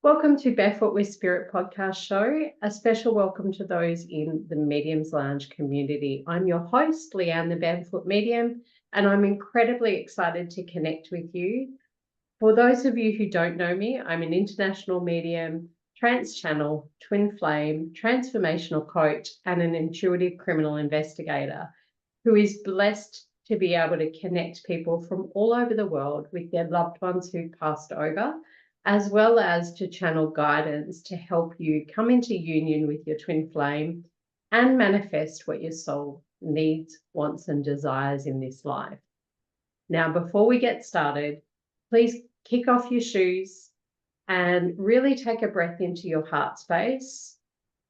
Welcome to Barefoot with Spirit podcast show. A special welcome to those in the Mediums Lounge community. I'm your host, Leanne, the Barefoot Medium, and I'm incredibly excited to connect with you. For those of you who don't know me, I'm an international medium, trance channel, twin flame, transformational coach, and an intuitive criminal investigator who is blessed to be able to connect people from all over the world with their loved ones who passed over, as well as to channel guidance to help you come into union with your twin flame and manifest what your soul needs, wants, and desires in this life. Now, before we get started, please kick off your shoes and really take a breath into your heart space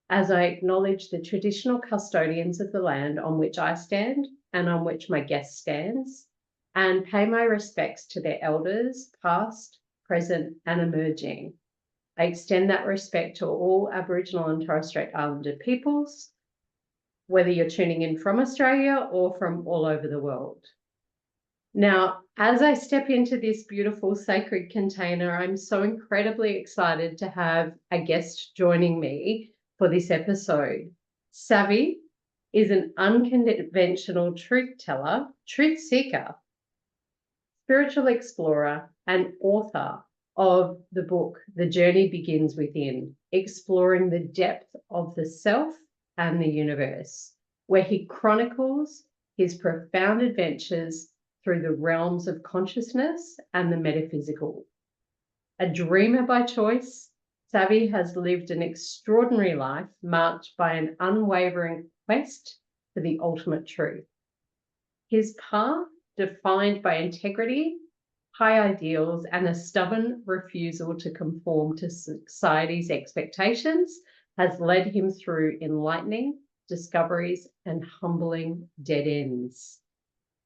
as I acknowledge the traditional custodians of the land on which I stand and on which my guest stands, and pay my respects to their elders, past, present, and emerging. I extend that respect to all Aboriginal and Torres Strait Islander peoples, whether you're tuning in from Australia or from all over the world. Now, as I step into this beautiful sacred container, I'm so incredibly excited to have a guest joining me for this episode. Savi is an unconventional truth teller, truth seeker, spiritual explorer, and author of the book, The Journey Begins Within, exploring the depth of the self and the universe, where he chronicles his profound adventures through the realms of consciousness and the metaphysical. A dreamer by choice, Savi has lived an extraordinary life marked by an unwavering quest for the ultimate truth. His path, defined by integrity, high ideals, and a stubborn refusal to conform to society's expectations, has led him through enlightening discoveries and humbling dead ends.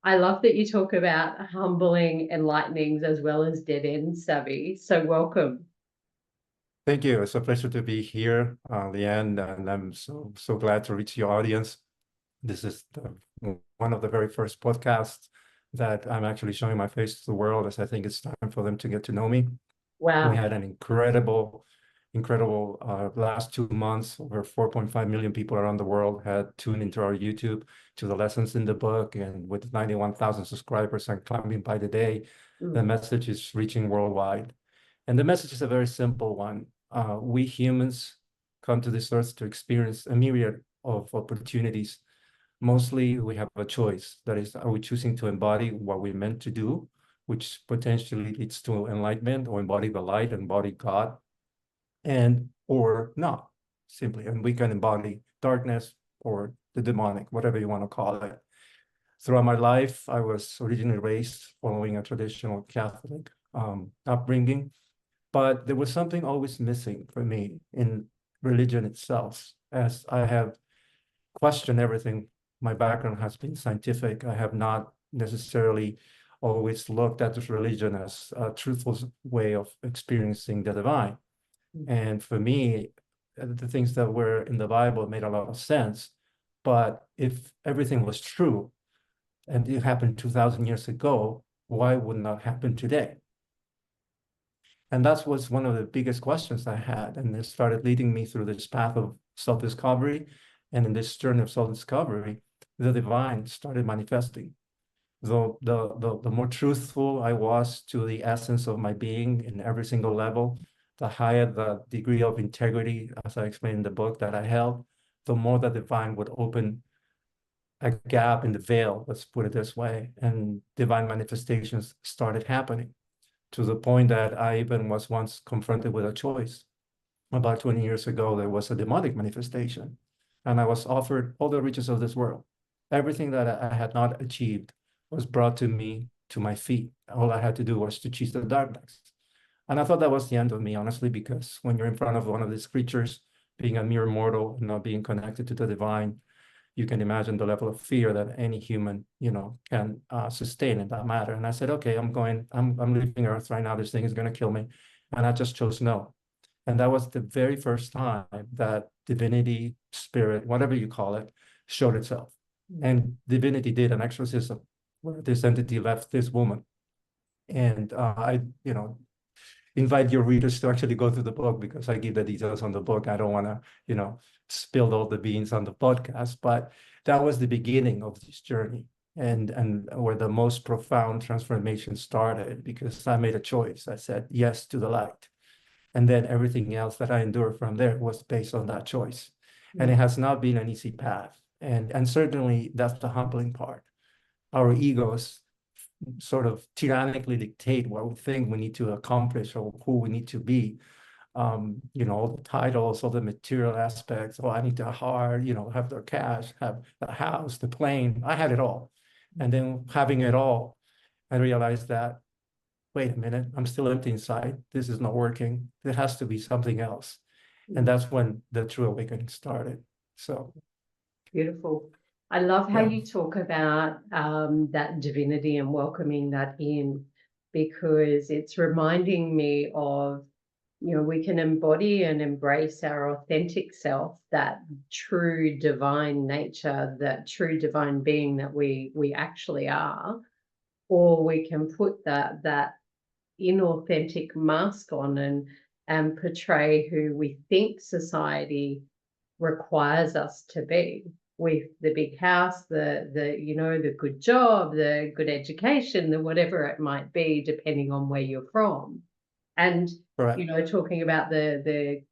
I love that you talk about humbling enlightenings as well as dead ends, Savi. So welcome. Thank you. It's a pleasure to be here, Leanne, and I'm so glad to reach your audience. This is one of the very first podcasts that I'm actually showing my face to the world, as I think it's time for them to get to know me. Wow. We had an incredible last 2 months. Over 4.5 million people around the world had tuned into our YouTube, to the lessons in the book, and with 91,000 subscribers and climbing by the day, the message is reaching worldwide. And the message is a very simple one. We humans come to this earth to experience a myriad of opportunities. Mostly we have a choice. That is, are we choosing to embody what we're meant to do, which potentially leads to enlightenment, or embody the light, embody God, or not, simply. And we can embody darkness or the demonic, whatever you want to call it. Throughout my life, I was originally raised following a traditional Catholic upbringing, but there was something always missing for me in religion itself, as I have questioned everything. My background has been scientific. I have not necessarily always looked at this religion as a truthful way of experiencing the divine. And for me, the things that were in the Bible made a lot of sense. But if everything was true and it happened 2,000 years ago, why wouldn't that happen today? And that was one of the biggest questions I had. And it started leading me through this path of self-discovery. And in this journey of self-discovery, the divine started manifesting. The more truthful I was to the essence of my being in every single level, the higher the degree of integrity, as I explained in the book, that I held, the more the divine would open a gap in the veil, let's put it this way, and divine manifestations started happening, to the point that I even was once confronted with a choice. About 20 years ago, there was a demonic manifestation, and I was offered all the riches of this world. Everything that I had not achieved was brought to me, to my feet. All I had to do was to choose the darkness. And I thought that was the end of me, honestly, because when you're in front of one of these creatures, being a mere mortal, not being connected to the divine, you can imagine the level of fear that any human, can sustain in that matter. And I said, okay, I'm leaving Earth right now. This thing is going to kill me. And I just chose no. And that was the very first time that divinity, spirit, whatever you call it, showed itself. And divinity did an exorcism where this entity left this woman. And invite your readers to actually go through the book, because I give the details on the book. I don't want to, spill all the beans on the podcast, but that was the beginning of this journey, and where the most profound transformation started, because I made a choice. I said yes to the light. And then everything else that I endured from there was based on that choice. And it has not been an easy path. And certainly that's the humbling part. Our egos sort of tyrannically dictate what we think we need to accomplish or who we need to be. All the titles, all the material aspects. Oh, I need to hire, have the cash, have the house, the plane. I had it all. And then having it all, I realized that, wait a minute, I'm still empty inside. This is not working. There has to be something else. And that's when the true awakening started. So beautiful. I love how yeah. you talk about that divinity and welcoming that in, because it's reminding me of, we can embody and embrace our authentic self, that true divine nature, that true divine being that we actually are, or we can put that inauthentic mask on and portray who we think society requires us to be, with the big house, the good job, the good education, the whatever it might be, depending on where you're from. And Correct. talking about the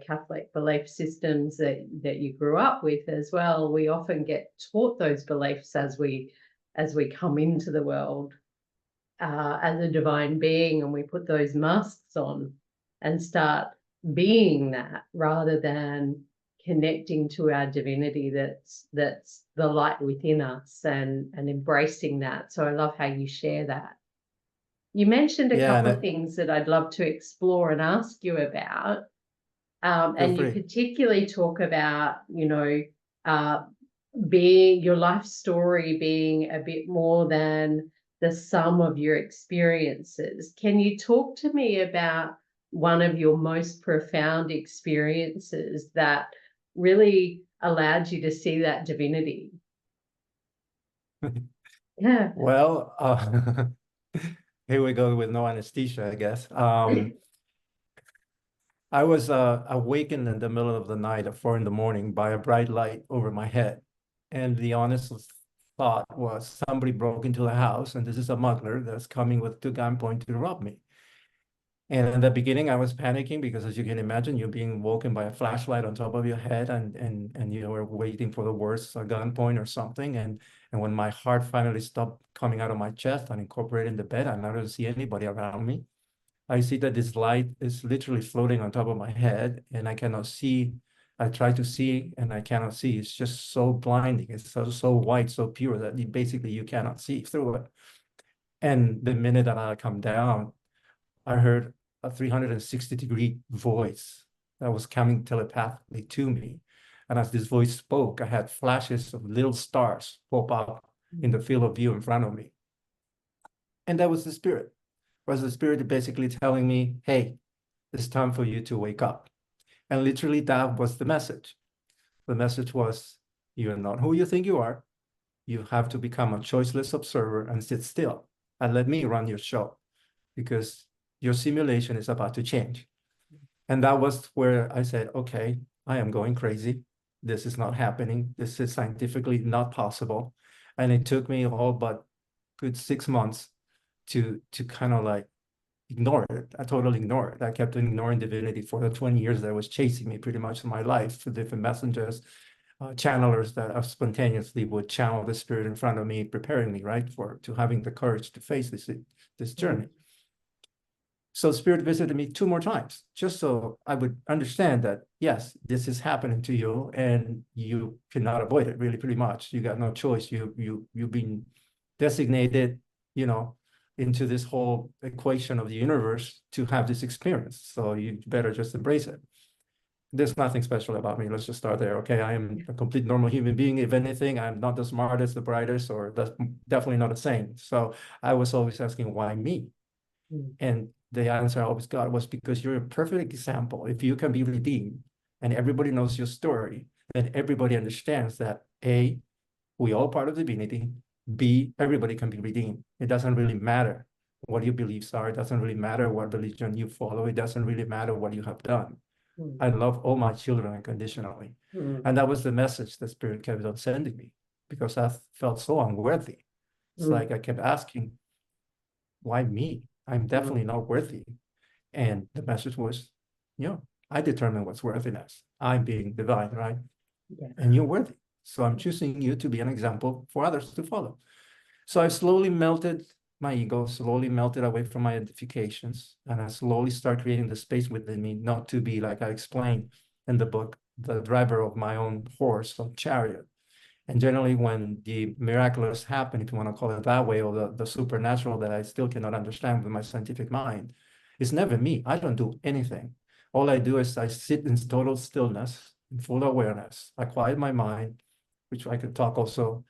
Catholic belief systems that you grew up with as well, we often get taught those beliefs as we come into the world as a divine being, and we put those masks on and start being that, rather than connecting to our divinity that's the light within us, and embracing that. So I love how you share that. You mentioned a couple of things that I'd love to explore and ask you about. And you particularly talk about, being your life story being a bit more than the sum of your experiences. Can you talk to me about one of your most profound experiences that really allowed you to see that divinity? Yeah. Well, here we go with no anesthesia, I guess. I was awakened in the middle of the night at 4 a.m. by a bright light over my head. And the honest thought was, somebody broke into the house, and this is a muggler that's coming with two gunpoint to rob me. And in the beginning, I was panicking, because as you can imagine, you're being woken by a flashlight on top of your head, and you were waiting for the worst, a gunpoint or something. And when my heart finally stopped coming out of my chest and incorporated the bed, I don't see anybody around me. I see that this light is literally floating on top of my head, and I cannot see. I try to see, and I cannot see. It's just so blinding. It's so white, so pure, that you cannot see through it. And the minute that I come down, I heard a 360-degree voice that was coming telepathically to me. And as this voice spoke, I had flashes of little stars pop up in the field of view in front of me. And that was the spirit. Was the spirit basically telling me, hey, it's time for you to wake up. And literally that was the message. The message was, you are not who you think you are. You have to become a choiceless observer and sit still and let me run your show, because your simulation is about to change. And that was where I said, okay, I am going crazy. This is not happening. This is scientifically not possible. And it took me all but good 6 months to kind of like ignore it. I totally ignored it. I kept ignoring divinity for the 20 years that was chasing me pretty much in my life, through different messengers, channelers that spontaneously would channel the spirit in front of me, preparing me, right, to having the courage to face this journey. So spirit visited me 2 more times, just so I would understand that, yes, this is happening to you, and you cannot avoid it, really, pretty much. You got no choice. You've been designated, into this whole equation of the universe to have this experience. So you better just embrace it. There's nothing special about me. Let's just start there. Okay, I am a complete normal human being. If anything, I'm not the smartest, the brightest, or definitely not a saint. So I was always asking, why me? And the answer I always got was, because you're a perfect example. If you can be redeemed and everybody knows your story, then everybody understands that A, we all part of divinity. B, everybody can be redeemed. It doesn't really matter what your beliefs are. It doesn't really matter what religion you follow. It doesn't really matter what you have done. I love all my children unconditionally. And that was the message the Spirit kept on sending me, because I felt so unworthy. It's like I kept asking, why me? I'm definitely not worthy. And the message was, I determine what's worthiness. I'm being divine, right? Yeah. And you're worthy. So I'm choosing you to be an example for others to follow. So I slowly melted my ego, slowly melted away from my identifications, and I slowly start creating the space within me not to be, like I explained in the book, the driver of my own horse or chariot. And generally when the miraculous happen, if you want to call it that way, or the supernatural that I still cannot understand with my scientific mind, it's never me. I don't do anything. All I do is I sit in total stillness, in full awareness. I quiet my mind, which I could talk also.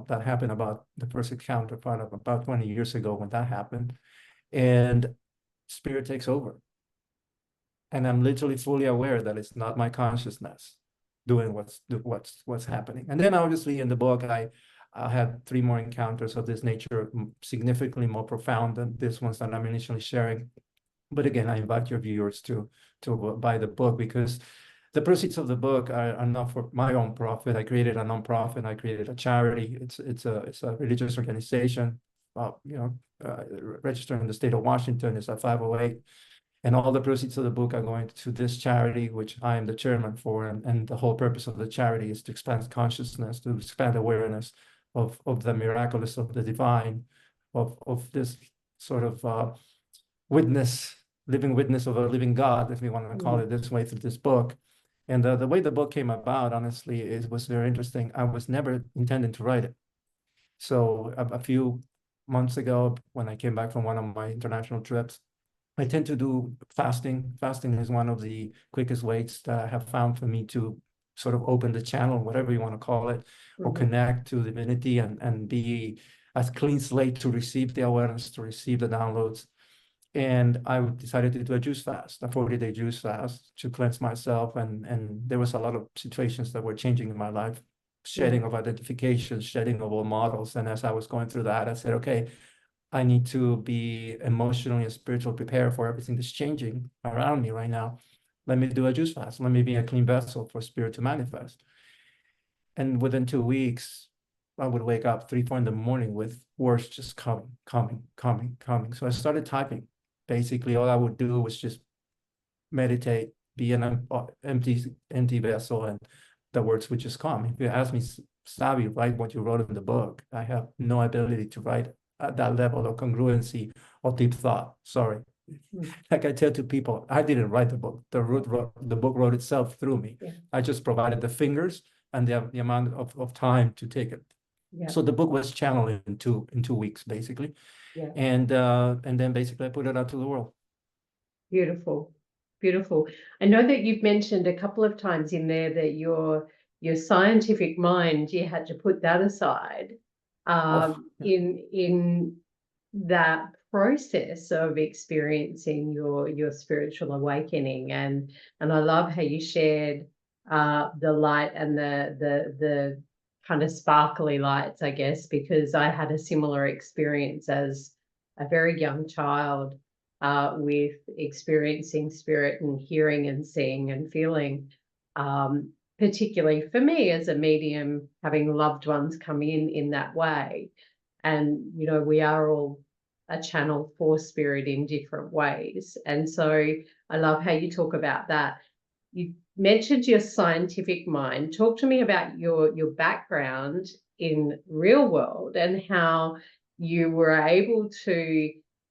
That happened about the first encounter part of about 20 years ago when that happened. And Spirit takes over. And I'm literally fully aware that it's not my consciousness doing what's happening. And then obviously in the book, I had 3 more encounters of this nature, significantly more profound than these ones that I'm initially sharing. But again, I invite your viewers to buy the book, because the proceeds of the book are not for my own profit. I created a nonprofit. I created a charity. It's a religious organization, registered in the state of Washington. It's a 508. And all the proceeds of the book are going to this charity, which I am the chairman for. And the whole purpose of the charity is to expand consciousness, to expand awareness of the miraculous, of the divine, of this sort of living witness of a living God, if we want to call it this way, through this book. And the way the book came about, honestly, was very interesting. I was never intending to write it. So a few months ago, when I came back from one of my international trips, I tend to do fasting. Fasting is one of the quickest ways that I have found for me to sort of open the channel, whatever you want to call it, or connect to divinity and be as clean slate to receive the awareness, to receive the downloads. And I decided to do a juice fast, a 40-day juice fast, to cleanse myself. And there was a lot of situations that were changing in my life, shedding of identification, shedding of all models. And as I was going through that, I said, okay, I need to be emotionally and spiritually prepared for everything that's changing around me right now. Let me do a juice fast. Let me be a clean vessel for Spirit to manifest. And within 2 weeks, I would wake up 3, 4 in the morning with words just coming. So I started typing. Basically, all I would do was just meditate, be an empty vessel, and the words would just come. If you ask me, Savi, write what you wrote in the book, I have no ability to write at that level of congruency or deep thought. Sorry. Like I tell to people, I didn't write the book. The book wrote itself through me. Yeah. I just provided the fingers and the amount of time to take it. Yeah. So the book was channeled in 2 weeks, basically. Yeah. And then basically I put it out to the world. Beautiful. Beautiful. I know that you've mentioned a couple of times in there that your scientific mind, you had to put that aside in that process of experiencing your spiritual awakening. And I love how you shared the light and the kind of sparkly lights, I guess, because I had a similar experience as a very young child with experiencing spirit and hearing and seeing and feeling. Particularly for me as a medium, having loved ones come in that way. And, we are all a channel for spirit in different ways. And so I love how you talk about that. You mentioned your scientific mind. Talk to me about your background in real world and how you were able to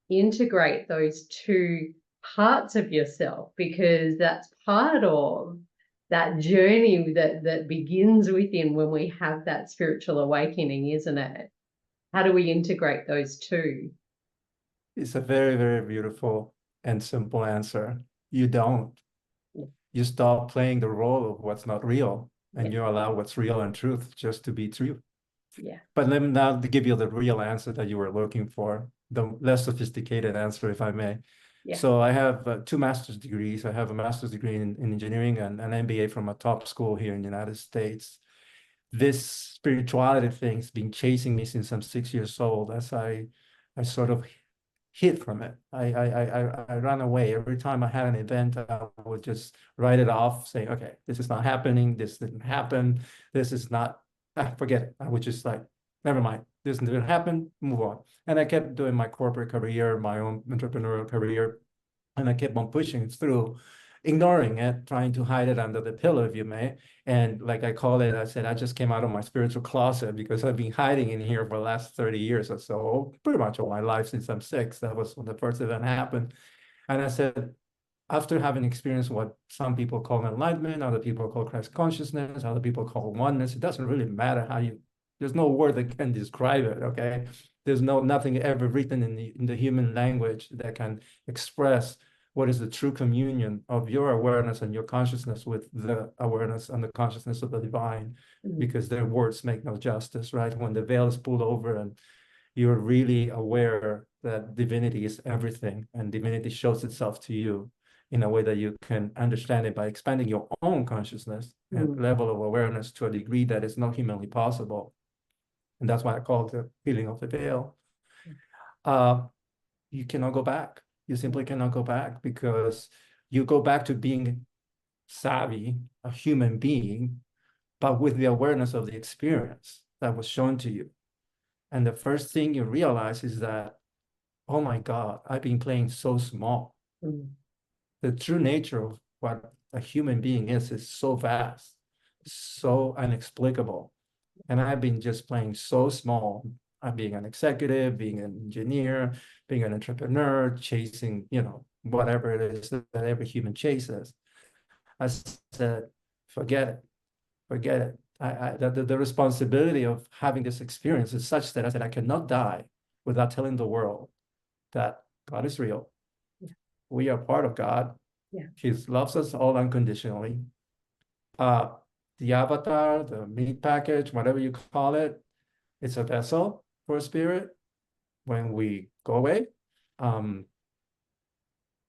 integrate those 2 parts of yourself, because that's part of that journey that begins within when we have that spiritual awakening, isn't it? How do we integrate those 2? It's a very, very beautiful and simple answer. You don't. Yeah. You stop playing the role of what's not real, and Yeah. you allow what's real and truth just to be true. Yeah. But let me now give you the real answer that you were looking for, the less sophisticated answer, if I may. Yeah. So I have 2 master's degrees. I have a master's degree in engineering and an MBA from a top school here in the United States. This spirituality thing's been chasing me since I'm 6 years old, as I sort of hid from it. I ran away. Every time I had an event, I would just write it off, saying, okay, this is not happening. This didn't happen. This is not, forget it. I would just like, never mind. This didn't happen, move on. And I kept doing my corporate career, my own entrepreneurial career, and I kept on pushing through, ignoring it, trying to hide it under the pillow, if you may. And like I call it, I said, I just came out of my spiritual closet because I've been hiding in here for the last 30 years or so, pretty much all my life since I'm 6. That was when the first event happened. And I said, after having experienced what some people call enlightenment, other people call Christ consciousness, other people call oneness, it doesn't really matter how you, there's no word that can describe it, okay? There's nothing ever written in the human language that can express what is the true communion of your awareness and your consciousness with the awareness and the consciousness of the divine, because their words make no justice, right? When the veil is pulled over and you're really aware that divinity is everything and divinity shows itself to you in a way that you can understand it by expanding your own consciousness and level of awareness to a degree that is not humanly possible. And that's why I call it the healing of the veil. You cannot go back. You simply cannot go back, because you go back to being Savi, a human being, but with the awareness of the experience that was shown to you. And the first thing you realize is that, oh my God, I've been playing so small. The true nature of what a human being is so vast, so inexplicable. And I've been just playing so small. I'm being an executive, being an engineer, being an entrepreneur, chasing, whatever it is that every human chases. I said, forget it, forget it. The responsibility of having this experience is such that I said, I cannot die without telling the world that God is real. Yeah. We are part of God. Yeah. He loves us all unconditionally. The avatar, the meat package, whatever you call it, it's a vessel for a spirit. When we go away,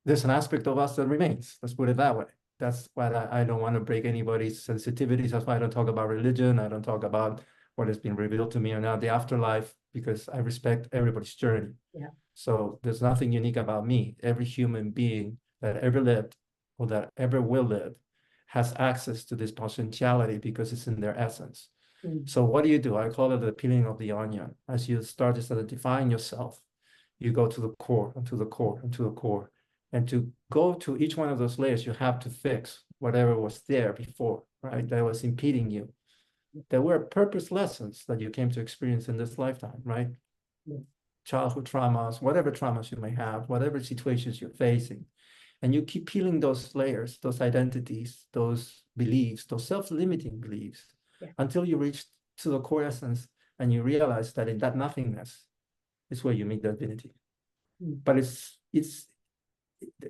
there's an aspect of us that remains. Let's put it that way. That's why I don't want to break anybody's sensitivities. That's why I don't talk about religion. I don't talk about what has been revealed to me or not, the afterlife, because I respect everybody's journey. Yeah. So there's nothing unique about me. Every human being that ever lived or that ever will live has access to this potentiality because it's in their essence. So what do? I call it the peeling of the onion. As you start to identifying yourself, you go to the core, and to the core, and to the core. And to go to each one of those layers, you have to fix whatever was there before, right? That was impeding you. There were purpose lessons that you came to experience in this lifetime, right? Childhood traumas, whatever traumas you may have, whatever situations you're facing. And you keep peeling those layers, those identities, those beliefs, those self-limiting beliefs, until you reach to the core essence and you realize that in that nothingness is where you meet divinity. But it's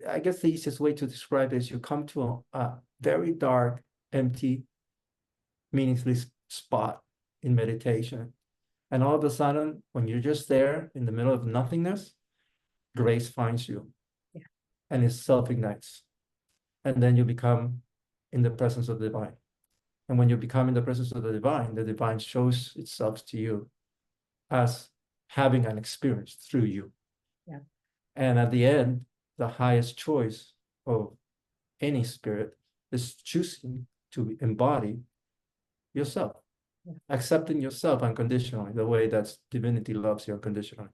I guess the easiest way to describe it is you come to a very dark, empty, meaningless spot in meditation. And all of a sudden, when you're just there in the middle of nothingness, grace finds you. Yeah. And it self-ignites. And then you become in the presence of the divine. And when you become in the presence of the divine shows itself to you as having an experience through you. Yeah. And at the end, the highest choice of any spirit is choosing to embody yourself, accepting yourself unconditionally, the way that divinity loves you unconditionally.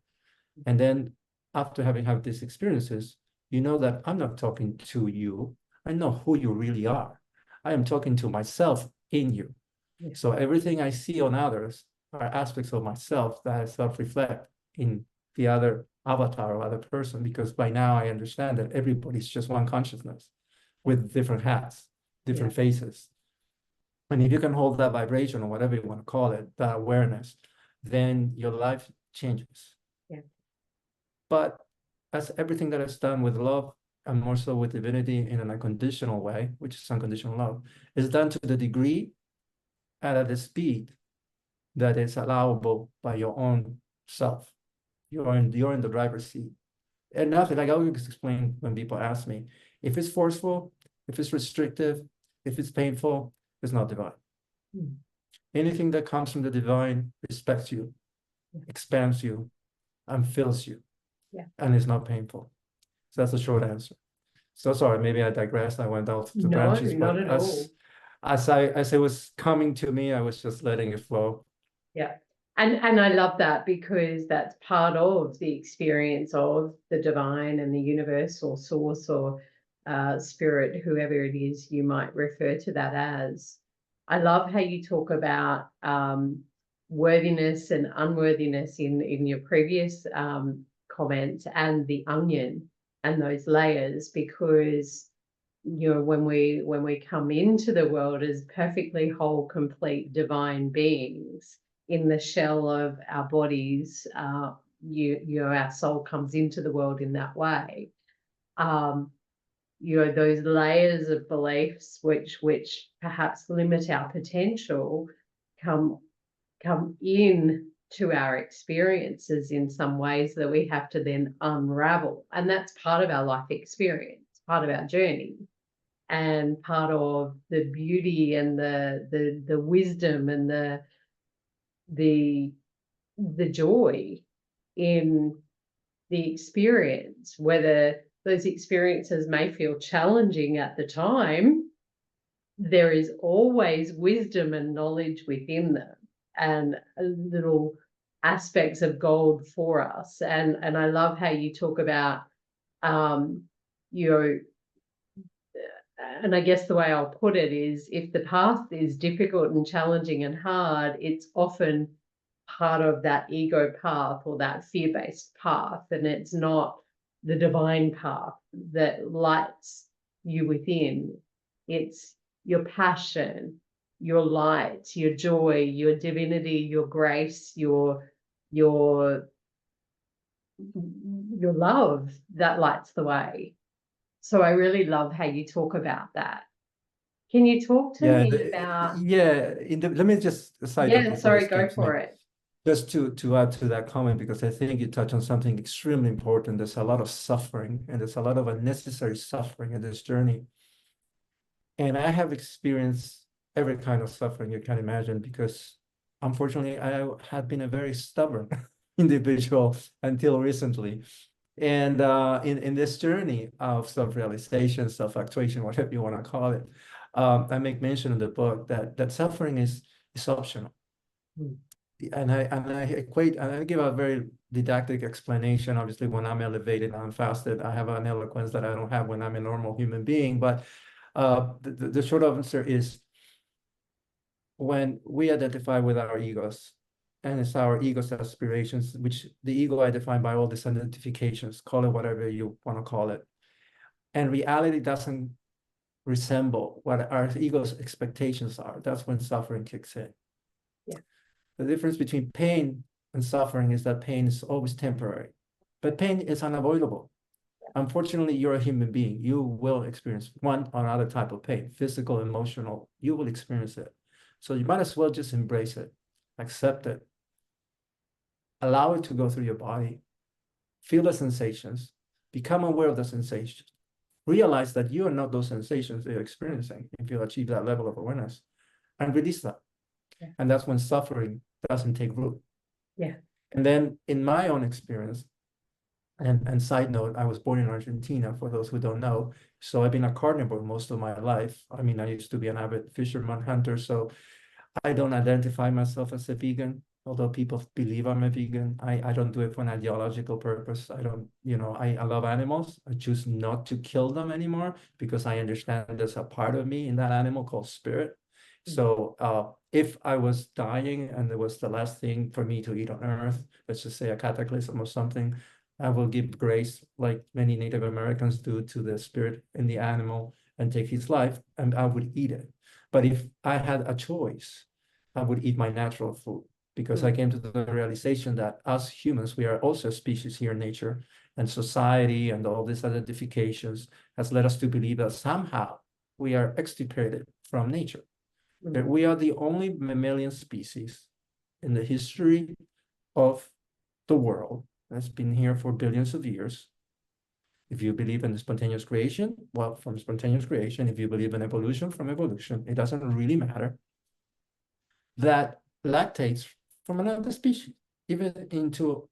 And then after having had these experiences, you know that I'm not talking to you. I know who you really are. I am talking to myself in you. Yeah. So everything I see on others are aspects of myself that I self-reflect in the other avatar or other person, because by now I understand that everybody's just one consciousness with different hats, different faces. And if you can hold that vibration or whatever you want to call it, that awareness, then your life changes. Yeah. But as everything that is done with love, and more so with divinity in an unconditional way, which is unconditional love, is done to the degree and at the speed that is allowable by your own self. You're in the driver's seat. And nothing, like I always explain when people ask me, if it's forceful, if it's restrictive, if it's painful, it's not divine. Anything that comes from the divine respects you, expands you, and fills you. And it's not painful. So that's the short answer. So sorry, maybe I digressed. I went off the No, branches, not but at all. as it was coming to me, I was just letting it flow. Yeah. And I love that, because that's part of the experience of the divine and the universe or source or spirit, whoever it is you might refer to that as. I love how you talk about worthiness and unworthiness in your previous comments, and the onion and those layers, because when we come into the world as perfectly whole, complete divine beings in the shell of our bodies, our soul comes into the world in that way. Those layers of beliefs which perhaps limit our potential come in to our experiences in some ways that we have to then unravel, and that's part of our life experience, part of our journey, and part of the beauty and the wisdom and the joy in the experience, whether those experiences may feel challenging at the time. There is always wisdom and knowledge within them, and little aspects of gold for us. And I love how you talk about and I guess the way I'll put it is, if the path is difficult and challenging and hard, it's often part of that ego path or that fear-based path, and it's not the divine path that lights you within. It's your passion, your light, your joy, your divinity, your grace, your love that lights the way. So I really love how you talk about that. Can you talk to me about? Let me just side up before Sorry, this go comes to me. for it. Just to add to that comment, because I think you touch on something extremely important. There's a lot of suffering, and there's a lot of unnecessary suffering in this journey. And I have experienced every kind of suffering you can imagine, because unfortunately, I had been a very stubborn individual until recently. And in this journey of self-realization, self-actuation, whatever you want to call it, I make mention in the book that suffering is optional. Mm. And I give a very didactic explanation. Obviously, when I'm elevated, I'm fasted, I have an eloquence that I don't have when I'm a normal human being. But the short answer is, when we identify with our egos, and it's our ego's aspirations, which the ego I define by all these identifications, call it whatever you want to call it, and reality doesn't resemble what our ego's expectations are, that's when suffering kicks in. Yeah. The difference between pain and suffering is that pain is always temporary, but pain is unavoidable. Unfortunately, you're a human being. You will experience one or another type of pain, physical, emotional. You will experience it. So you might as well just embrace it, accept it, allow it to go through your body, feel the sensations, become aware of the sensations, realize that you are not those sensations that you're experiencing if you achieve that level of awareness, and release that. Yeah. And that's when suffering doesn't take root. Yeah. And then in my own experience, and side note, I was born in Argentina, for those who don't know. So I've been a carnivore most of my life. I mean, I used to be an avid fisherman hunter, so I don't identify myself as a vegan, although people believe I'm a vegan. I don't do it for an ideological purpose. I don't, I love animals. I choose not to kill them anymore, because I understand there's a part of me in that animal called spirit. So if I was dying and it was the last thing for me to eat on earth, let's just say a cataclysm or something, I will give grace, like many Native Americans do, to the spirit in the animal and take his life, and I would eat it. But if I had a choice, I would eat my natural food, because I came to the realization that us humans, we are also a species here in nature, and society and all these identifications has led us to believe that somehow we are extirpated from nature. That we are the only mammalian species in the history of the world that's been here for billions of years. If you believe in the spontaneous creation, well, from spontaneous creation. If you believe in evolution, from evolution, it doesn't really matter. That lactates from another species, even into,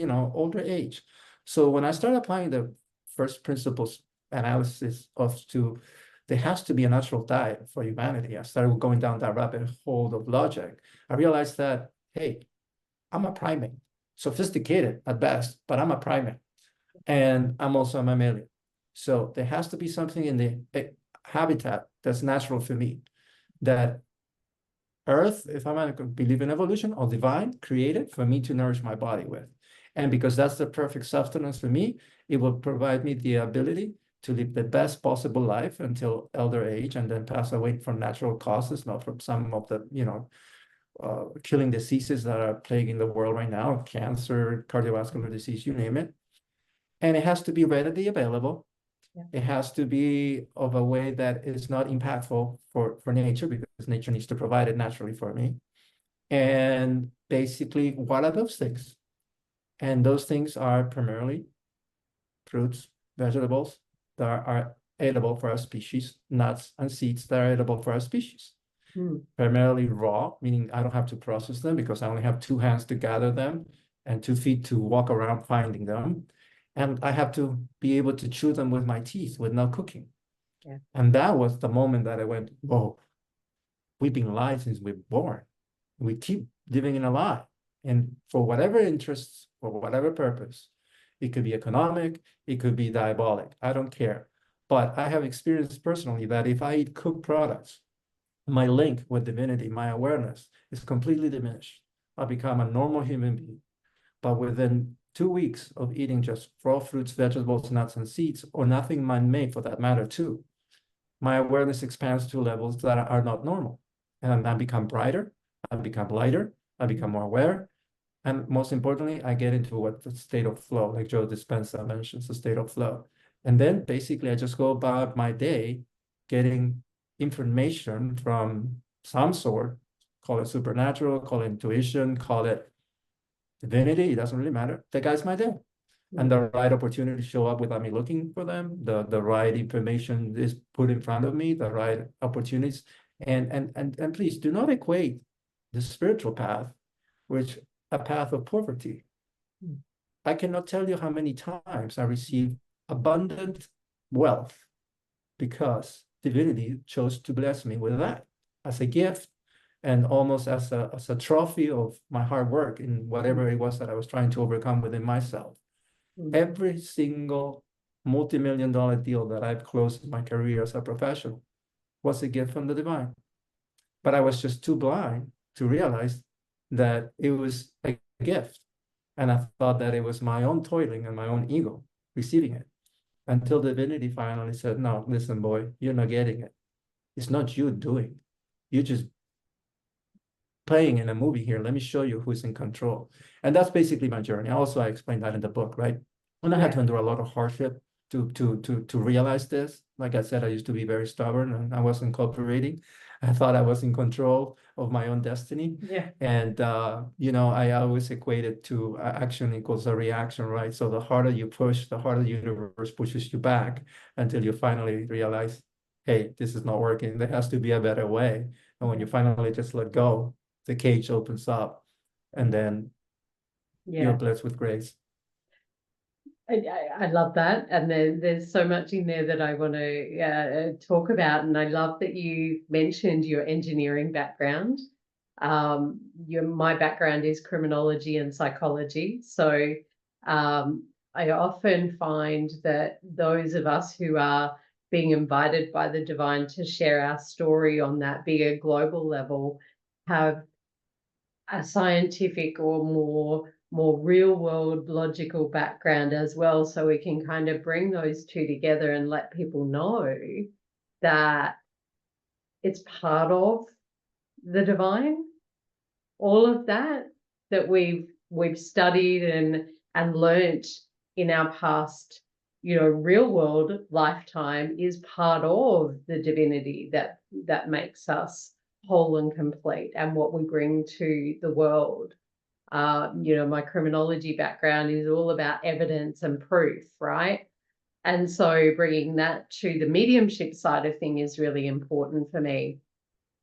older age. So when I started applying the first principles analysis there has to be a natural diet for humanity. I started going down that rabbit hole of logic. I realized that, hey, I'm a primate, sophisticated at best, but I'm a primate. And I'm also a mammalian. So there has to be something in the habitat that's natural for me, that Earth, if I'm going to believe in evolution, or divine, created for me to nourish my body with. And because that's the perfect sustenance for me, it will provide me the ability to live the best possible life until elder age and then pass away from natural causes, not from some of the, killing diseases that are plaguing the world right now, cancer, cardiovascular disease, you name it. And it has to be readily available. Yeah. It has to be of a way that is not impactful for nature, because nature needs to provide it naturally for me. And basically, what are those things? And those things are primarily fruits, vegetables that are edible for our species, nuts and seeds that are edible for our species. Primarily raw, meaning I don't have to process them because I only have 2 hands to gather them and 2 feet to walk around finding them. And I have to be able to chew them with my teeth with no cooking. Yeah. And that was the moment that I went, whoa, we've been alive since we're born. We keep living in a lie. And for whatever interests, for whatever purpose, it could be economic, it could be diabolic, I don't care. But I have experienced personally that if I eat cooked products, my link with divinity, my awareness is completely diminished. I become a normal human being. But within 2 weeks of eating just raw fruits, vegetables, nuts, and seeds, or nothing man-made for that matter too, my awareness expands to levels that are not normal. And I become brighter, I become lighter, I become more aware. And most importantly, I get into what the state of flow, like Joe Dispenza mentions, the state of flow. And then basically I just go about my day getting information from some sort, call it supernatural, call it intuition, call it divinity, it doesn't really matter. That guides my day. And the right opportunities show up without me looking for them. The right information is put in front of me, the right opportunities. And please do not equate the spiritual path with a path of poverty. I cannot tell you how many times I received abundant wealth because divinity chose to bless me with that as a gift and almost as a trophy of my hard work in whatever it was that I was trying to overcome within myself. Every single multi-million-dollar deal that I've closed in my career as a professional was a gift from the divine. But I was just too blind to realize that it was a gift. And I thought that it was my own toiling and my own ego receiving it. Until divinity finally said, no, listen, boy, you're not getting it. It's not you doing. You're just playing in a movie here. Let me show you who's in control. And that's basically my journey. Also, I explained that in the book, right? And I had to endure a lot of hardship to realize this. Like I said, I used to be very stubborn and I wasn't cooperating. I thought I was in control of my own destiny. Yeah. And, I always equated to action equals a reaction, right? So the harder you push, the harder the universe pushes you back until you finally realize, hey, this is not working. There has to be a better way. And when you finally just let go, the cage opens up and then you're blessed with grace. I love that. And there's so much in there that I want to talk about. And I love that you mentioned your engineering background. My background is criminology and psychology. So I often find that those of us who are being invited by the divine to share our story on that bigger global level have a scientific or more real world logical background as well, so we can kind of bring those two together and let people know that it's part of the divine, all of that we've studied and learnt in our past, real world lifetime is part of the divinity that makes us whole and complete and what we bring to the world. My criminology background is all about evidence and proof, right? And so bringing that to the mediumship side of thing is really important for me.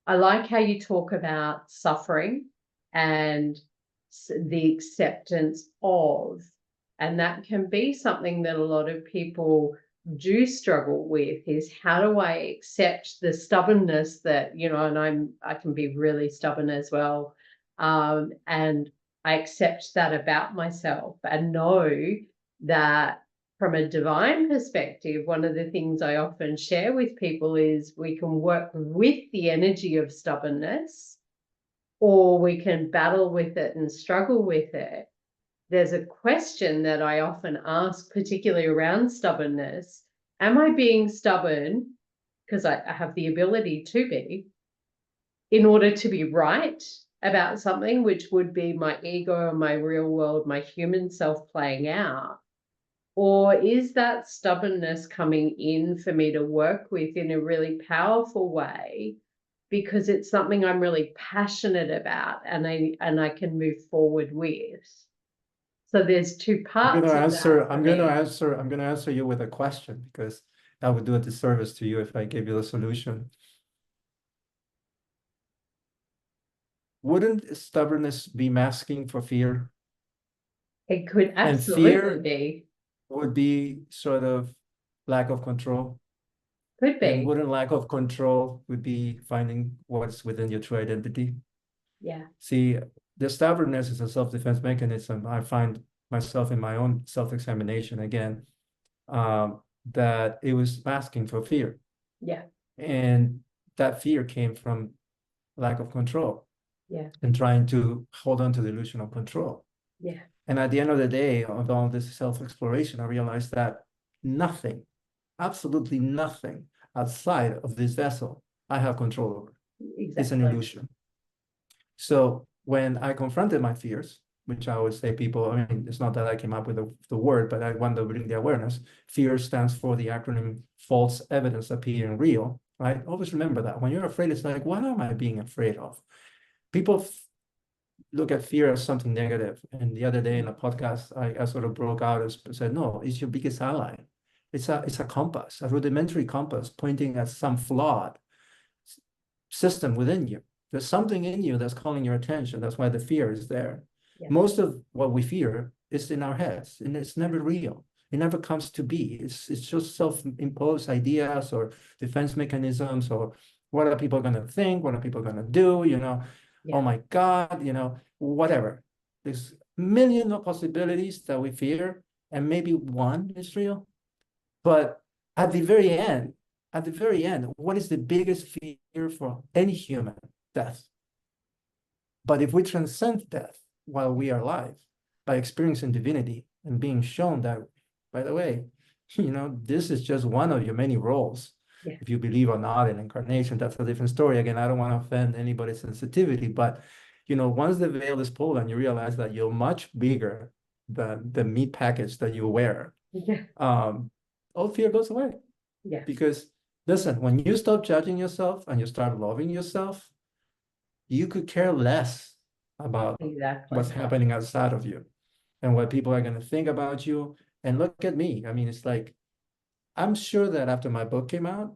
I like how you talk about suffering and the acceptance of And that can be something that a lot of people do struggle with, is how do I accept the stubbornness that, you know, and I can be really stubborn as well. And I accept that about myself and know that from a divine perspective, one of the things I often share with people is we can work with the energy of stubbornness, or we can battle with it and struggle with it. There's a question that I often ask, particularly around stubbornness. Am I being stubborn because I have the ability to be, in order to be right about something, which would be my ego and my real world, my human self playing out? Or is that stubbornness coming in for me to work with in a really powerful way, because it's something I'm really passionate about and I can move forward with? So there's two parts of that for me. I'm gonna answer you with a question, because that would do a disservice to you if I gave you the solution. Wouldn't stubbornness be masking for fear? It could And absolutely fear be. would be sort of lack of control. Could And be. wouldn't lack of control would be finding what's within your true identity? Yeah. See, the stubbornness is a self-defense mechanism. I find myself in my own self-examination again, that it was masking for fear. Yeah. And that fear came from lack of control. Yeah. And trying to hold on to the illusion of control. Yeah. And at the end of the day, of all this self-exploration, I realized that nothing, absolutely nothing outside of this vessel I have control over. Exactly. It's an illusion. So when I confronted my fears, which I always say people, I mean, it's not that I came up with the word, but I want to bring the awareness. Fear stands for the acronym false evidence appearing real, right? Always remember that. When you're afraid, it's like, what am I being afraid of? People look at fear as something negative. And the other day in a podcast, I sort of broke out and said, no, it's your biggest ally. It's a compass, a rudimentary compass pointing at some flawed system within you. There's something in you that's calling your attention. That's why the fear is there. Yeah. Most of what we fear is in our heads, and it's never real. It never comes to be. It's just self-imposed ideas or defense mechanisms, or what are people going to think? What are people going to do? You know, yeah. Oh my God, you know, whatever. There's millions of possibilities that we fear, and maybe one is real. But at the very end, what is the biggest fear for any human? Death. But if we transcend death while we are alive, by experiencing divinity and being shown that, by the way, you know, this is just one of your many roles. Yeah. If you believe or not in incarnation, that's a different story. Again, I don't want to offend anybody's sensitivity, but, you know, once the veil is pulled and you realize that you're much bigger than the meat package that you wear, yeah. All fear goes away. Yeah. Because listen, when you stop judging yourself and you start loving yourself, you could care less about what's happening outside of you and what people are going to think about you. And look at me. I mean, it's like, I'm sure that after my book came out,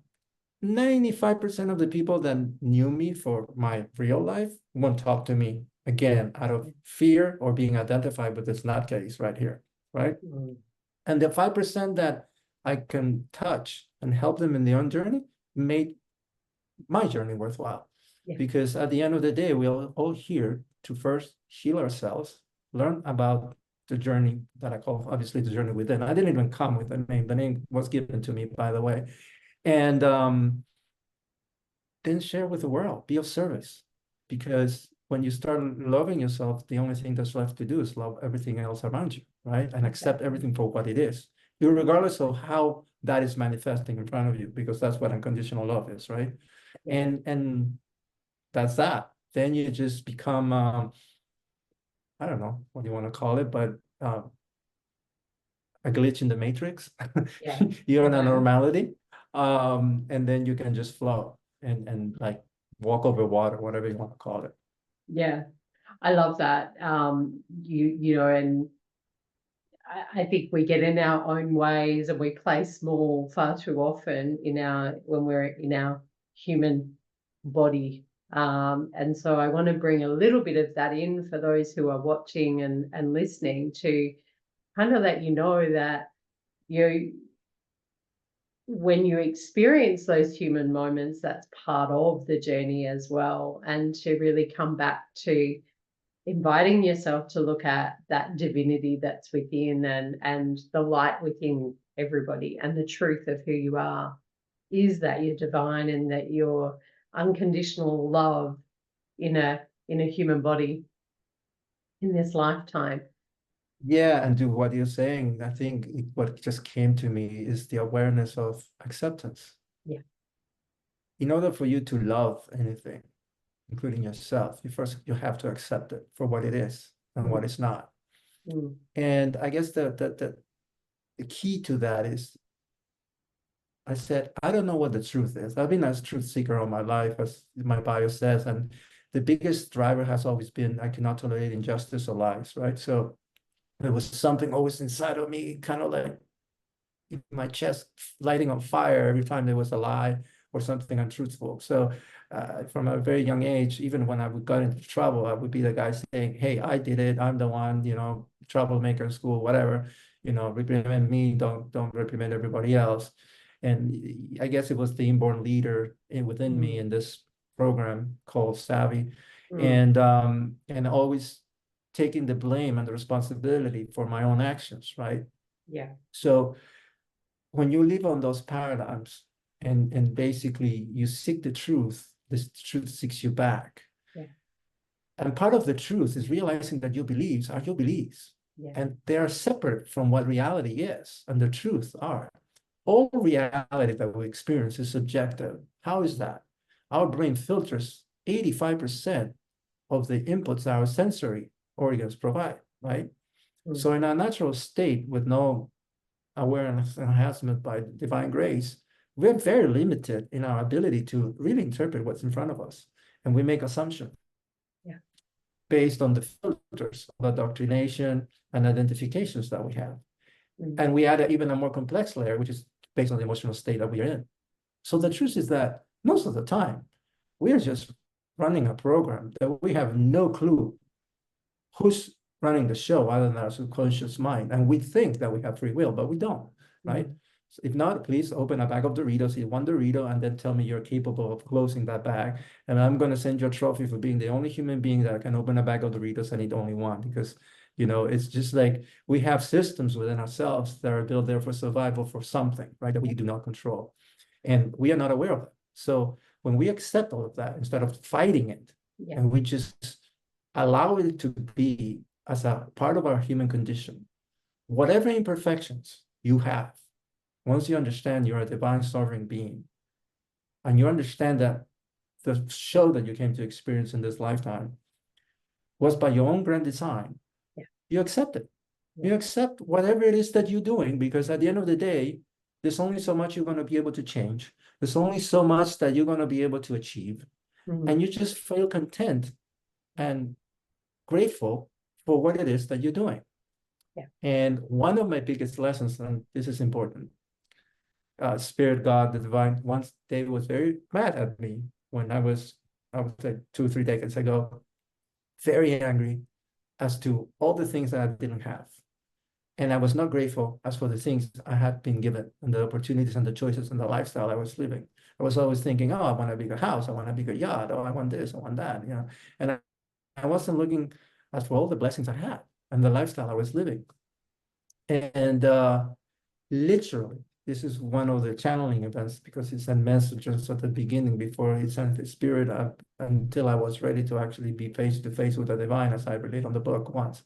95% of the people that knew me for my real life won't talk to me again out of fear or being identified with this nutcase right here, right? Mm. And the 5% that I can touch and help them in their own journey made my journey worthwhile. Yeah. Because at the end of the day, we're all here to first heal ourselves, learn about the journey that I call, obviously, the journey within. I didn't even come with the name. The name was given to me, by the way. And then share with the world, be of service. Because when you start loving yourself, the only thing that's left to do is love everything else around you, right? And accept everything for what it is, regardless of how that is manifesting in front of you, because that's what unconditional love is, right? Yeah. And that's that. Then you just become, I don't know what you want to call it, but a glitch in the matrix. Yeah. You're in a normality. And then you can just flow and like walk over water, whatever you want to call it. Yeah, I love that. You know, and I think we get in our own ways and we play small far too often when we're in our human body. And so I want to bring a little bit of that in for those who are watching and listening, to kind of let you know that when you experience those human moments, that's part of the journey as well. And to really come back to inviting yourself to look at that divinity that's within, and the light within everybody, and the truth of who you are is that you're divine, and that you're unconditional love in a human body in this lifetime. Yeah, and to what you're saying, I think what just came to me is the awareness of acceptance. Yeah. In order for you to love anything, including yourself, you have to accept it for what it is and what it's not. Mm. And I guess the key to that is, I said, I don't know what the truth is. I've been a truth seeker all my life, as my bio says, and the biggest driver has always been I cannot tolerate injustice or lies, right? So there was something always inside of me, kind of like in my chest lighting on fire every time there was a lie or something untruthful. So from a very young age, even when I would got into trouble, I would be the guy saying, hey, I did it. I'm the one, troublemaker in school, whatever, reprimand me, don't reprimand everybody else. And I guess it was the inborn leader within me in this program called Savi. And always taking the blame and the responsibility for my own actions, right? Yeah. So when you live on those paradigms and basically you seek the truth, this truth seeks you back. Yeah. And part of the truth is realizing that your beliefs are your beliefs. Yeah. And they are separate from what reality is and the truth are. All reality that we experience is subjective. How is that? Our brain filters 85% of the inputs our sensory organs provide, right? So in our natural state with no awareness enhancement by divine grace, we're very limited in our ability to really interpret what's in front of us. And we make assumptions based on the filters of indoctrination and identifications that we have. And we add even a more complex layer, which is based on the emotional state that we are in. So the truth is that most of the time, we're just running a program that we have no clue who's running the show other than our subconscious mind. And we think that we have free will, but we don't, right? So if not, please open a bag of Doritos, eat one Dorito, and then tell me you're capable of closing that bag. And I'm going to send you a trophy for being the only human being that can open a bag of Doritos and eat only one. Because, it's just like we have systems within ourselves that are built there for survival for something, right, that we do not control. And we are not aware of it. So when we accept all of that, instead of fighting it, and we just allow it to be as a part of our human condition, whatever imperfections you have, once you understand you're a divine sovereign being, and you understand that the show that you came to experience in this lifetime was by your own grand design, you accept it. You accept whatever it is that you're doing, because at the end of the day, there's only so much you're going to be able to change. There's only so much that you're going to be able to achieve. And you just feel content and grateful for what it is that you're doing. And one of my biggest lessons, and this is important, Spirit God, the divine, once David was very mad at me when I was like 2 or 3 decades ago, very angry as to all the things that I didn't have. And I was not grateful as for the things I had been given and the opportunities and the choices and the lifestyle I was living. I was always thinking, oh, I want a bigger house. I want a bigger yacht. Oh, I want this, I want that, And I wasn't looking as for all the blessings I had and the lifestyle I was living. And literally, this is one of the channeling events, because he sent messages at the beginning before he sent the spirit up, until I was ready to actually be face to face with the divine, as I relate on the book once.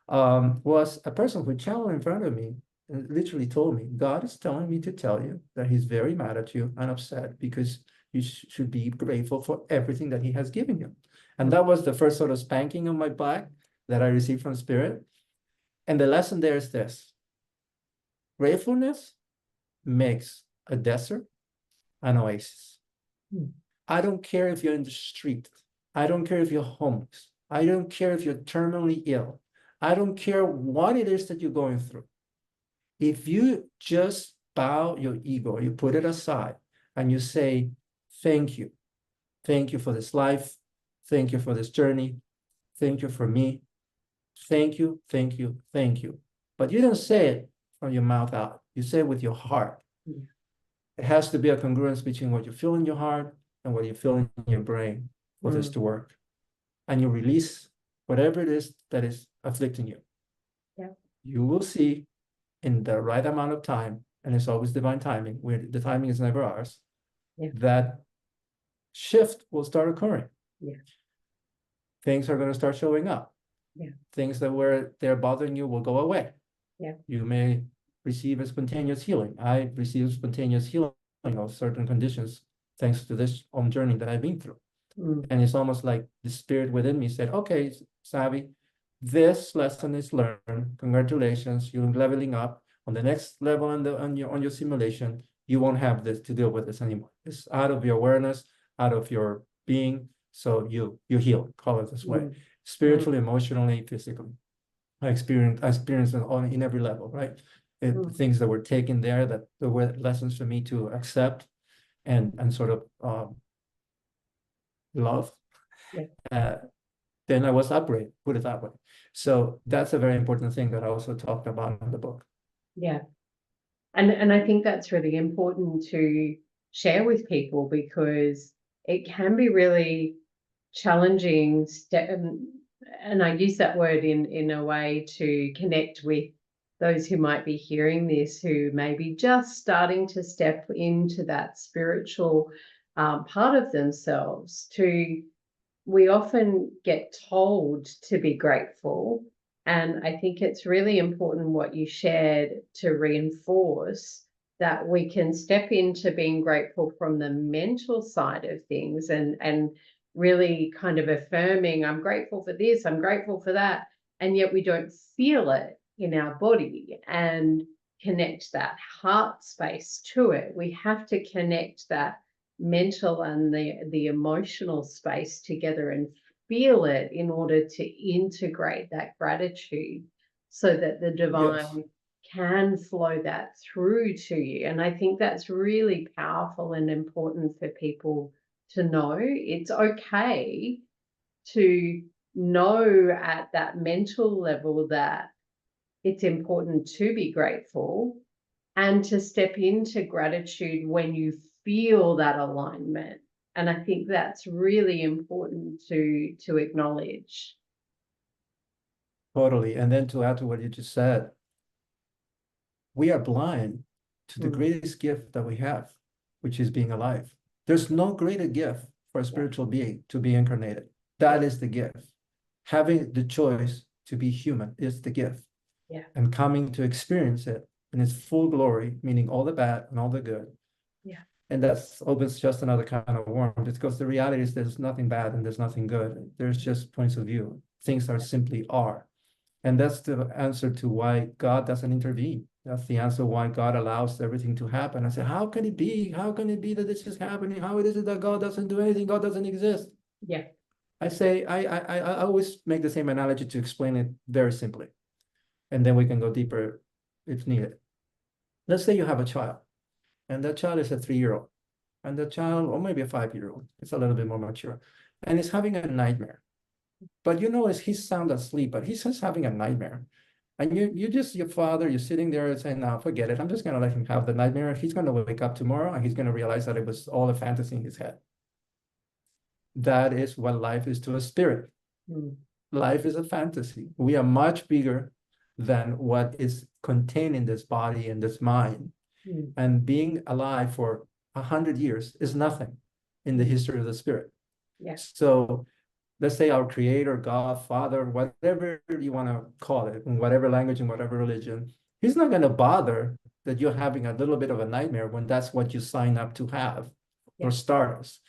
Was a person who channeled in front of me and literally told me, God is telling me to tell you that he's very mad at you and upset because you should be grateful for everything that he has given you. And that was the first sort of spanking on my back that I received from Spirit. And the lesson there is this: gratefulness makes a desert an oasis. I don't care if you're in the street. I don't care if you're homeless. I don't care if you're terminally ill. I don't care what it is that you're going through. If you just bow your ego, you put it aside, and you say, thank you. Thank you for this life. Thank you for this journey. Thank you for me. Thank you, thank you, thank you. but you don't say it from your mouth out. You say it with your heart. Yeah. It has to be a congruence between what you feel in your heart and what you feel in your brain for this to work. And you release whatever it is that is afflicting you. Yeah. You will see in the right amount of time, and it's always divine timing, where the timing is never ours, that shift will start occurring. Yeah. Things are going to start showing up. Yeah. Things that were there bothering you will go away. Yeah. You may receive a spontaneous healing. I received spontaneous healing of certain conditions thanks to this own journey that I've been through. And it's almost like the spirit within me said, okay, Savi, this lesson is learned. Congratulations, you're leveling up. On the next level on your simulation, you won't have this to deal with this anymore. It's out of your awareness, out of your being. So you heal, call it this way, spiritually, emotionally, physically. I experienced it on in every level, right? Things that were taken there that there were lessons for me to accept and sort of love. Then I was upgraded, put it that way. So that's a very important thing that I also talked about in the book. Yeah. And I think that's really important to share with people, because it can be really challenging, and I use that word in a way to connect with those who might be hearing this, who may be just starting to step into that spiritual part of themselves. We often get told to be grateful. And I think it's really important what you shared to reinforce that we can step into being grateful from the mental side of things, and really kind of affirming, I'm grateful for this, I'm grateful for that. And yet we don't feel it in our body and connect that heart space to it. We have to connect that mental and the emotional space together and feel it in order to integrate that gratitude, so that the divine can flow that through to you. And I think that's really powerful and important for people to know. It's okay to know at that mental level that it's important to be grateful, and to step into gratitude when you feel that alignment. And I think that's really important to acknowledge. Totally. And then to add to what you just said, we are blind to the greatest gift that we have, which is being alive. There's no greater gift for a spiritual being to be incarnated. That is the gift. Having the choice to be human is the gift. Yeah. And coming to experience it in its full glory, meaning all the bad and all the good. Yeah. And that's opens just another kind of worm, because the reality is there's nothing bad and there's nothing good. There's just points of view. Things are simply are. And that's the answer to why God doesn't intervene. That's the answer why God allows everything to happen. I say, how can it be? How can it be that this is happening? How is it that God doesn't do anything? God doesn't exist. Yeah. I say, I always make the same analogy to explain it very simply. And then we can go deeper if needed. Let's say you have a child, and that child is a 3-year-old, and the child, or maybe a 5-year-old, it's a little bit more mature, and is having a nightmare. But you notice he's sound asleep, but he's just having a nightmare. And your father, you're sitting there and saying, no, forget it. I'm just going to let him have the nightmare. He's going to wake up tomorrow and he's going to realize that it was all a fantasy in his head. That is what life is to a spirit. Life is a fantasy. We are much bigger than what is contained in this body and this mind. And being alive for 100 years is nothing in the history of the spirit. Yes. So let's say our creator, God, Father, whatever you want to call it, in whatever language, in whatever religion, he's not going to bother that you're having a little bit of a nightmare when that's what you sign up to have, for starters,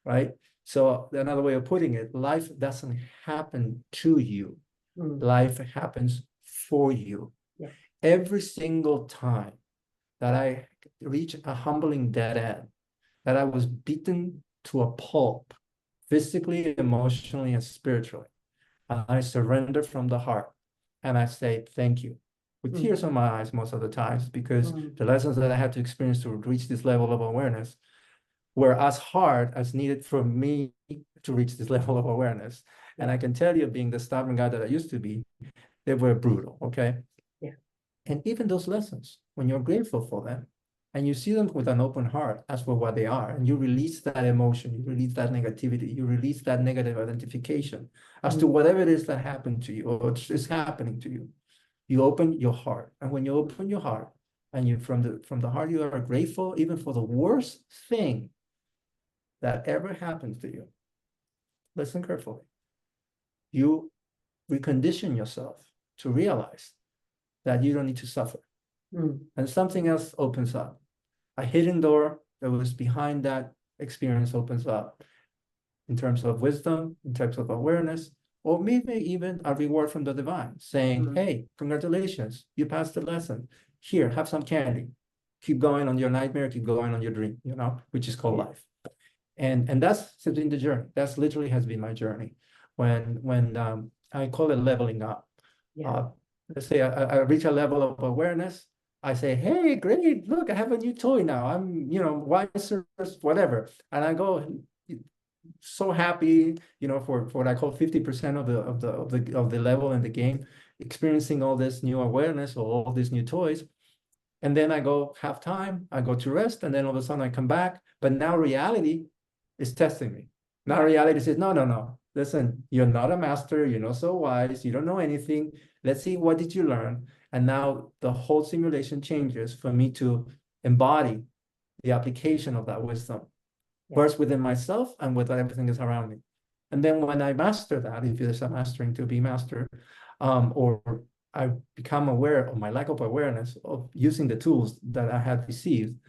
right? So another way of putting it, life doesn't happen to you. Life happens for you. Yeah. Every single time that I reach a humbling dead end, that I was beaten to a pulp, physically, emotionally, and spiritually, I surrender from the heart. And I say, thank you, with tears in my eyes most of the times, because the lessons that I had to experience to reach this level of awareness were as hard as needed for me to reach this level of awareness. And I can tell you, being the stubborn guy that I used to be, they were brutal, okay? Yeah. And even those lessons, when you're grateful for them, and you see them with an open heart as for what they are, and you release that emotion, you release that negativity, you release that negative identification as to whatever it is that happened to you or is happening to you. You open your heart, and when you open your heart, and you from the heart you are grateful even for the worst thing that ever happens to you. Listen carefully. You recondition yourself to realize that you don't need to suffer. And something else opens up. A hidden door that was behind that experience opens up in terms of wisdom, in terms of awareness, or maybe even a reward from the divine saying, hey, congratulations, you passed the lesson. Here, have some candy. Keep going on your nightmare, keep going on your dream, you know, which is called life. And that's been the journey. That's literally has been my journey. When I call it leveling up. Let's say I reach a level of awareness. I say, hey, great, look, I have a new toy now. I'm, you know, wiser, whatever. And I go so happy, you know, for what I call 50% of the level in the game, experiencing all this new awareness or all these new toys. And then I go have time, I go to rest, and then all of a sudden I come back. But now reality is testing me. Now reality says, no. Listen, you're not a master, you're not so wise, you don't know anything. Let's see, what did you learn? And now the whole simulation changes for me to embody the application of that wisdom, first within myself and with everything is around me. And then when I master that, if there's a mastering to be mastered, or I become aware of my lack of awareness of using the tools that I had received,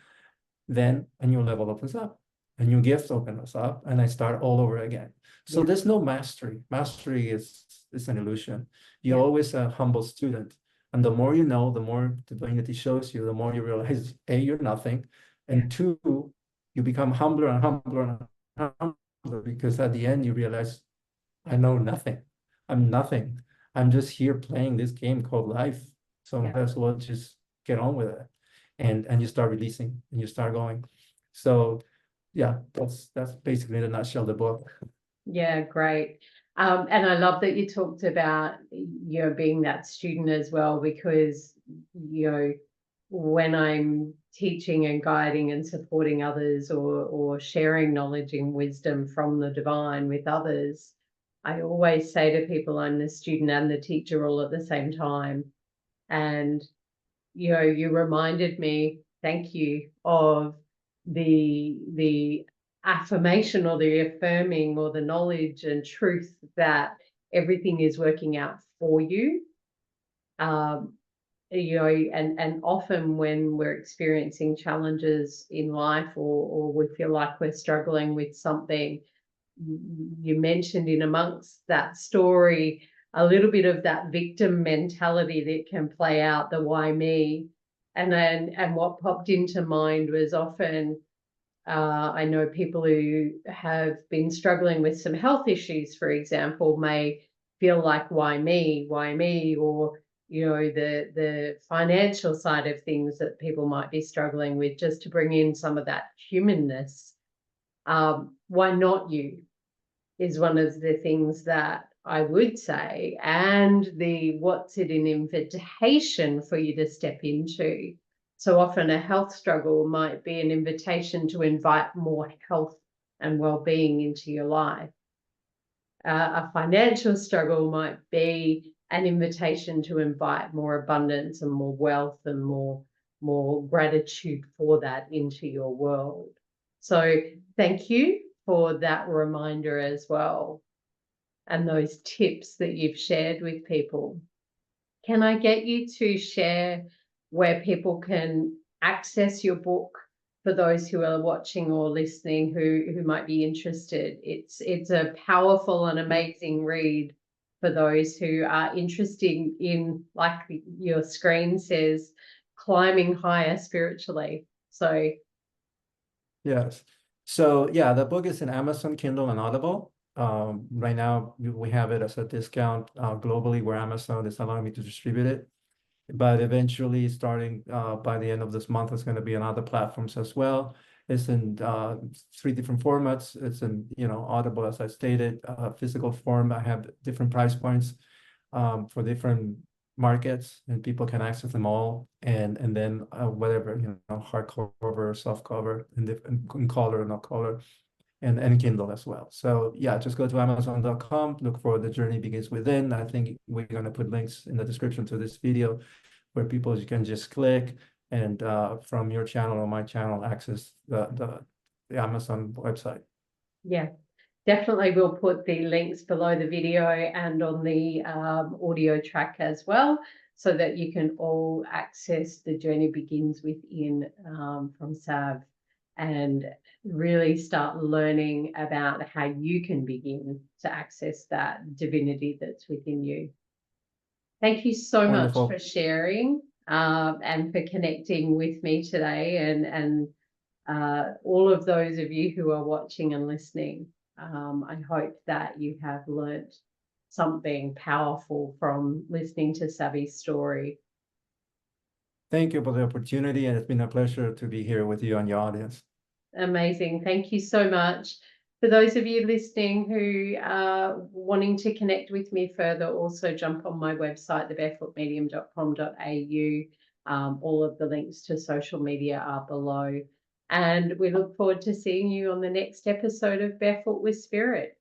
then a new level opens up, a new gift opens up, and I start all over again. So there's no mastery. Mastery is an illusion. You're always a humble student. And the more you know, the more divinity shows you, the more you realize, A, you're nothing. And two, you become humbler and humbler and humbler, because at the end you realize, I know nothing. I'm nothing. I'm just here playing this game called life. So might as well just get on with it. And you start releasing and you start going. So yeah, that's basically in a nutshell the book. Yeah, great. And I love that you talked about, you know, being that student as well, because, you know, when I'm teaching and guiding and supporting others or sharing knowledge and wisdom from the divine with others, I always say to people, I'm the student and the teacher all at the same time. And, you know, you reminded me, thank you, of the affirmation or the affirming or the knowledge and truth that everything is working out for you. You know, and often when we're experiencing challenges in life or we feel like we're struggling with something, you mentioned in amongst that story a little bit of that victim mentality that can play out, the why me. And what popped into mind was often, I know people who have been struggling with some health issues, for example, may feel like, why me, or, you know, the financial side of things that people might be struggling with, just to bring in some of that humanness. Why not you is one of the things that I would say, and what's it an invitation for you to step into. So often a health struggle might be an invitation to invite more health and well-being into your life. A financial struggle might be an invitation to invite more abundance and more wealth and more gratitude for that into your world. So thank you for that reminder as well, and those tips that you've shared with people. Can I get you to share where people can access your book for those who are watching or listening who might be interested? It's a powerful and amazing read for those who are interested in, like your screen says, climbing higher spiritually. So yes. So yeah, the book is in Amazon, Kindle, and Audible. Right now we have it as a discount globally, where Amazon is allowing me to distribute it. But eventually, starting by the end of this month, it's going to be on other platforms as well. It's in 3 different formats. It's in, you know, Audible, as I stated, physical form. I have different price points for different markets, and people can access them all. And then whatever, hardcover, soft cover, in color, not color, and Kindle as well. So yeah, just go to Amazon.com, look for The Journey Begins Within. I think we're going to put links in the description to this video where you can just click and from your channel or my channel access the Amazon website. Yeah, definitely. We'll put the links below the video and on the audio track as well, so that you can all access The Journey Begins Within from Sav, and really start learning about how you can begin to access that divinity that's within you. Thank you so Wonderful. much for sharing and for connecting with me today, and all of those of you who are watching and listening. I hope that you have learnt something powerful from listening to Savi's story. Thank you for the opportunity, and it's been a pleasure to be here with you and your audience. Amazing. Thank you so much. For those of you listening who are wanting to connect with me further, also jump on my website, thebarefootmedium.com.au. All of the links to social media are below. And we look forward to seeing you on the next episode of Barefoot with Spirit.